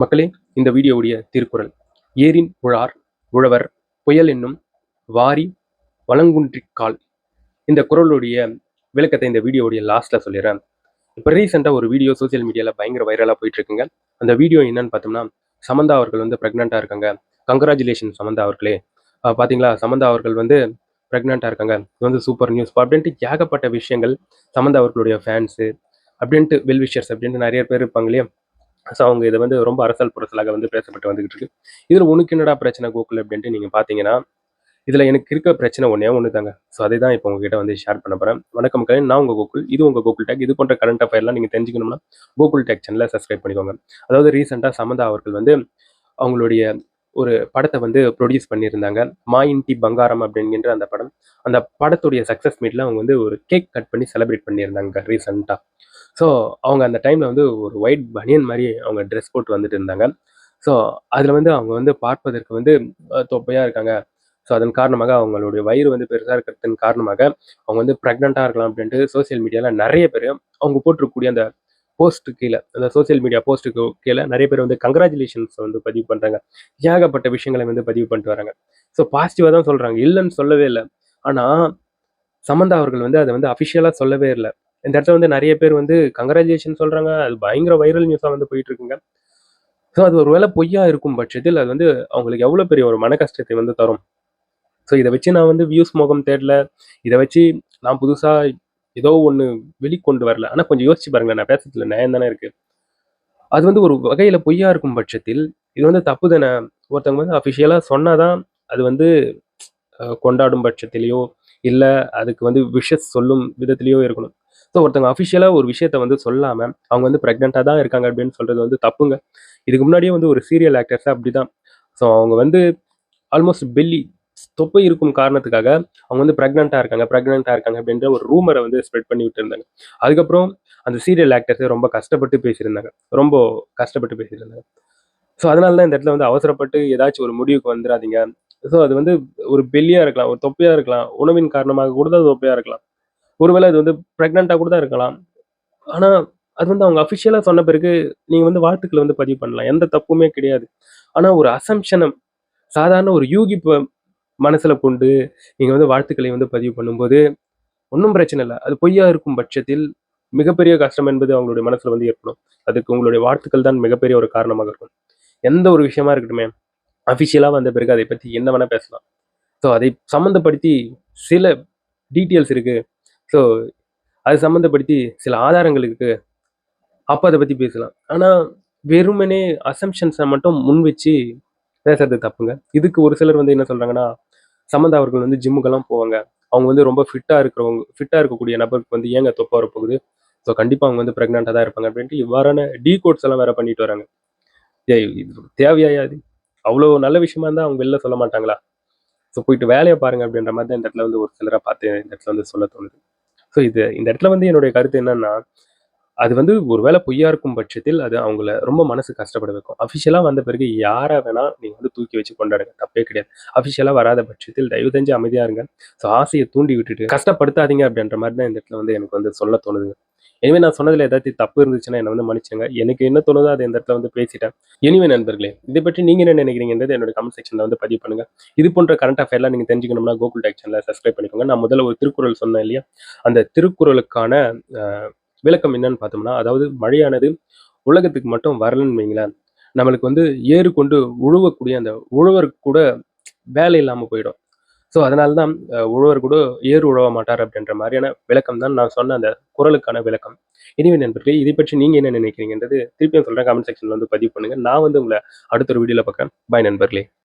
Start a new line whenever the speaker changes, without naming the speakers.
மக்களே, இந்த வீடியோவுடைய திருக்குறள் ஏரின் உழார் உழவர் புயல் என்னும் வாரி வளங்குன்றிக்கால். இந்த குறளுடைய விளக்கத்தை இந்த வீடியோவுடைய லாஸ்ட்ல சொல்லிடுறேன். இப்போ ரீசெண்டாக ஒரு வீடியோ சோசியல் மீடியாவில் பயங்கர வைரலாக போயிட்டு இருக்குங்க. அந்த வீடியோ என்னன்னு பார்த்தோம்னா, சமந்தா அவர்கள் வந்து ப்ரெக்னெண்ட்டாக இருக்காங்க. கங்க்ராச்சுலேஷன் சமந்தா அவர்களே. பார்த்தீங்களா, சமந்தா அவர்கள் வந்து ப்ரெக்னெண்ட்டாக இருக்காங்க, இது வந்து சூப்பர் நியூஸ் அப்படின்ட்டு ஏகப்பட்ட விஷயங்கள். சமந்தா அவர்களுடைய ஃபேன்ஸு அப்படின்ட்டு வெல்விஷர்ஸ் அப்படின்ட்டு நிறைய பேர் இருப்பாங்க இல்லையா. ஸோ அவங்க இதை வந்து ரொம்ப அரசல் புரசலாக வந்து பேசப்பட்டு வந்துகிட்டு இருக்கு. இதில் உனக்கு என்னடா பிரச்சனை கோகுல் அப்படின்ட்டு நீங்கள் பார்த்தீங்கன்னா, இதில் எனக்கு இருக்க பிரச்சனை ஒன்று தாங்க. ஸோ அதை தான் இப்போ உங்ககிட்ட வந்து ஷேர் பண்ண போகிறேன். வணக்கம் மக்களே, நான் உங்கள் கோகுல். இது உங்கள் கோகுல் டேக். இது போன்ற கரண்ட் அஃபேர்லாம் நீங்கள் தெரிஞ்சுக்கணும்னா கோகுல் டேக் சேனலை சப்ஸ்கிரைப் பண்ணிக்கோங்க. அதாவது ரீசெண்டாக சமந்தா அவர்கள் வந்து அவங்களுடைய ஒரு படத்தை வந்து ப்ரொடியூஸ் பண்ணியிருந்தாங்க. மா இன்டி பங்காரம் அப்படிங்கிற அந்த படம். அந்த படத்துடைய சக்ஸஸ் மீட்டில் அவங்க வந்து ஒரு கேக் கட் பண்ணி செலிப்ரேட் பண்ணியிருந்தாங்க ரீசெண்டாக. ஸோ அவங்க அந்த டைமில் வந்து ஒரு ஒயிட் பனியன் மாதிரி அவங்க ட்ரெஸ் போட்டு வந்துட்டு இருந்தாங்க. ஸோ அதில் வந்து அவங்க வந்து பார்ப்பதற்கு வந்து தொப்பையாக இருக்காங்க. ஸோ அதன் காரணமாக அவங்களுடைய வயிறு வந்து பெருசாக இருக்கிறதன் காரணமாக அவங்க வந்து ப்ரெக்னெண்ட்டாக இருக்கலாம் அப்படின்ட்டு சோசியல் மீடியாவில் நிறைய பேர் அவங்க போட்டிருக்கக்கூடிய அந்த போஸ்ட்டு கீழே, அந்த சோசியல் மீடியா போஸ்ட்டுக்கு கீழே நிறைய பேர் வந்து கங்க்ராச்சுலேஷன்ஸ் வந்து பதிவு பண்ணுறாங்க. ஏகப்பட்ட விஷயங்களை வந்து பதிவு பண்ணிட்டு வராங்க. ஸோ பாசிட்டிவாக தான் சொல்கிறாங்க, இல்லைன்னு சொல்லவே இல்லை. ஆனால் சமந்தா அவர்கள் வந்து அதை வந்து அஃபிஷியலாக சொல்லவே இல்லை. இந்த இடத்துல வந்து நிறைய பேர் வந்து கங்க்ராச்சுலேஷன் சொல்கிறாங்க. அது பயங்கர வைரல் நியூஸாக வந்து போயிட்டு இருக்குங்க. ஸோ அது ஒரு வேளை பொய்யா இருக்கும் பட்சத்தில் அது வந்து அவங்களுக்கு எவ்வளோ பெரிய ஒரு மன கஷ்டத்தை வந்து தரும். ஸோ இதை வச்சு நான் வந்து வியூஸ் முகம் தேடல. இதை வச்சு நான் புதுசாக ஏதோ ஒன்று வெளிக்கொண்டு வரல. ஆனால் கொஞ்சம் யோசிச்சு பாருங்களேன், நான் பேசுறதுல நியாயம் தானே இருக்குது. அது வந்து ஒரு வகையில் பொய்யா இருக்கும் பட்சத்தில் இது வந்து தப்பு தானே. ஒருத்தவங்க வந்து அஃபிஷியலாக சொன்னாதான் அது வந்து கொண்டாடும் பட்சத்திலேயோ இல்லை அதுக்கு வந்து விஷஸ் சொல்லும் விதத்திலேயோ இருக்கணும். ஸோ ஒருத்தவங்க அஃபிஷியலாக ஒரு விஷயத்த வந்து சொல்லாமல் அவங்க வந்து ப்ரெக்னெண்ட்டாக தான் இருக்காங்க அப்படின்னு சொல்கிறது வந்து தப்புங்க. இதுக்கு முன்னாடியே வந்து ஒரு சீரியல் ஆக்டர்ஸ் அப்படி தான். ஸோ அவங்க வந்து ஆல்மோஸ்ட் பெல்லி தொப்பை இருக்கும் காரணத்துக்காக அவங்க வந்து ப்ரெக்னெண்ட்டாக இருக்காங்க அப்படின்ற ஒரு ரூமரை வந்து ஸ்ப்ரெட் பண்ணி விட்டு இருந்தாங்க. அதுக்கப்புறம் அந்த சீரியல் ஆக்டர்ஸே ரொம்ப கஷ்டப்பட்டு பேசியிருந்தாங்க. ஸோ அதனால தான் இந்த இடத்துல வந்து அவசரப்பட்டு ஏதாச்சும் ஒரு முடிவுக்கு வந்துடாதீங்க. ஸோ அது வந்து ஒரு பெல்லியாக இருக்கலாம், ஒரு தொப்பையாக இருக்கலாம், உணவின் காரணமாக கூட அது தொப்பையாக இருக்கலாம். ஒருவேளை அது வந்து ப்ரெக்னெண்ட்டாக கூட தான் இருக்கலாம். ஆனால் அது வந்து அவங்க அஃபிஷியலாக சொன்ன பிறகு நீங்கள் வந்து வாழ்த்துக்களை வந்து பதிவு பண்ணலாம், எந்த தப்புமே கிடையாது. ஆனால் ஒரு அசம்ஷனை சாதாரண ஒரு யூகிப்பை மனசில் கொண்டு நீங்கள் வந்து வாழ்த்துக்களை வந்து பதிவு பண்ணும்போது ஒன்றும் பிரச்சனை இல்லை. அது பொய்யா இருக்கும் பட்சத்தில் மிகப்பெரிய கஷ்டம் என்பது அவங்களுடைய மனசில் வந்து ஏற்படும். அதுக்கு உங்களுடைய வாழ்த்துக்கள் தான் மிகப்பெரிய ஒரு காரணமாக இருக்கும். எந்த ஒரு விஷயமா இருக்கட்டுமே, அஃபிஷியலாக வந்த பிறகு அதை பற்றி என்ன வேணால் பேசலாம். ஸோ அதை சம்மந்தப்படுத்தி சில டீட்டெயில்ஸ் இருக்குது. ஸோ அது சம்மந்தப்படுத்தி சில ஆதாரங்கள் இருக்குது. அப்போ அதை பற்றி பேசலாம். ஆனால் வெறுமனே அசம்ஷன்ஸை மட்டும் முன் வச்சு பேசுறது தப்புங்க. இதுக்கு ஒரு சிலர் வந்து என்ன சொல்கிறாங்கன்னா, சமந்தா அவர்கள் வந்து ஜிம்முக்கெல்லாம் போவாங்க. அவங்க வந்து ரொம்ப ஃபிட்டாக இருக்கக்கூடிய நபருக்கு வந்து ஏங்க தொப்பை வரப்போகுது. ஸோ கண்டிப்பாக அவங்க வந்து ப்ரெக்னெண்ட்டாக தான் இருப்பாங்க அப்படின்ட்டு இவ்வாறான கோட்ஸ் எல்லாம் வேற பண்ணிட்டு வராங்க. இது தேவையா இது? அவ்வளோ நல்ல விஷயமா இருந்தால் அவங்க வெளில சொல்ல மாட்டாங்களா? ஸோ போயிட்டு வேலையை பாருங்க அப்படின்ற மாதிரி தான் இந்த இடத்துல வந்து ஒரு சிலரை பார்த்து இந்த இடத்துல வந்து சொல்ல தோணுது. ஸோ இந்த இடத்துல வந்து என்னுடைய கருத்து என்னன்னா, அது வந்து ஒரு வேளை பொய்யா இருக்கும் பட்சத்தில் அது அவங்கள ரொம்ப மனசு கஷ்டப்பட வைக்கும். அஃபிஷியலாக வந்த பிறகு யாரை வேணா நீங்கள் வந்து தூக்கி வச்சு கொண்டாடுங்க, தப்பே கிடையாது. அஃபிஷியலாக வராத பட்சத்தில் தயவு செஞ்சு அமைதியாக இருங்க. ஸோ ஆசையை தூண்டி விட்டுட்டு கஷ்டப்படுத்தாதீங்க அப்படின்ற மாதிரி தான் இந்த இடத்துல வந்து எனக்கு வந்து சொல்ல தோணுதுங்க. எனவே நான் சொன்னதில் ஏதாச்சும் தப்பு இருந்துச்சுன்னா என்னை வந்து மன்னிச்சுங்க. எனக்கு என்ன தோணுதோ அதை இந்த இடத்துல வந்து பேசிட்டேன். எனிவே நண்பர்களே, இதை பற்றி நீங்கள் என்ன நினைக்கிறீங்கன்றது என்னோட கமெண்ட் செக்ஷனில் வந்து பதிவு பண்ணுங்க. இது போன்ற கரண்ட் அஃபேர்லாம் நீங்கள் தெரிஞ்சுக்கணும்னா கோகுல் டேக் சேனலை சப்ஸ்கிரைப் பண்ணிக்கோங்க. நான் முதல்ல ஒரு திருக்குறள் சொன்னேன் இல்லையா, அந்த திருக்குறளுக்கான விளக்கம் என்னன்னு பார்த்தோம்னா, அதாவது மழையானது உலகத்துக்கு மட்டும் வரலன்னு வைங்களேன், நம்மளுக்கு வந்து ஏறு கொண்டு உழுவக்கூடிய அந்த உழவருக்கு கூட வேலை இல்லாமல் போயிடும். ஸோ அதனால தான் உழவர் கூட ஏறு உழவ மாட்டார் அப்படின்ற மாதிரியான விளக்கம் தான் நான் சொன்ன அந்த குறளுக்கான விளக்கம். இனிமே நண்பர்களே, இதை பற்றி நீங்கள் என்ன நினைக்கிறீங்கன்றது திருப்பியும் சொல்கிறேன், கமெண்ட் செக்ஷனில் வந்து பதிவு பண்ணுங்கள். நான் வந்து உங்களை அடுத்த ஒரு வீடியோவில் பார்க்குறேன். பாய் நண்பர்களே.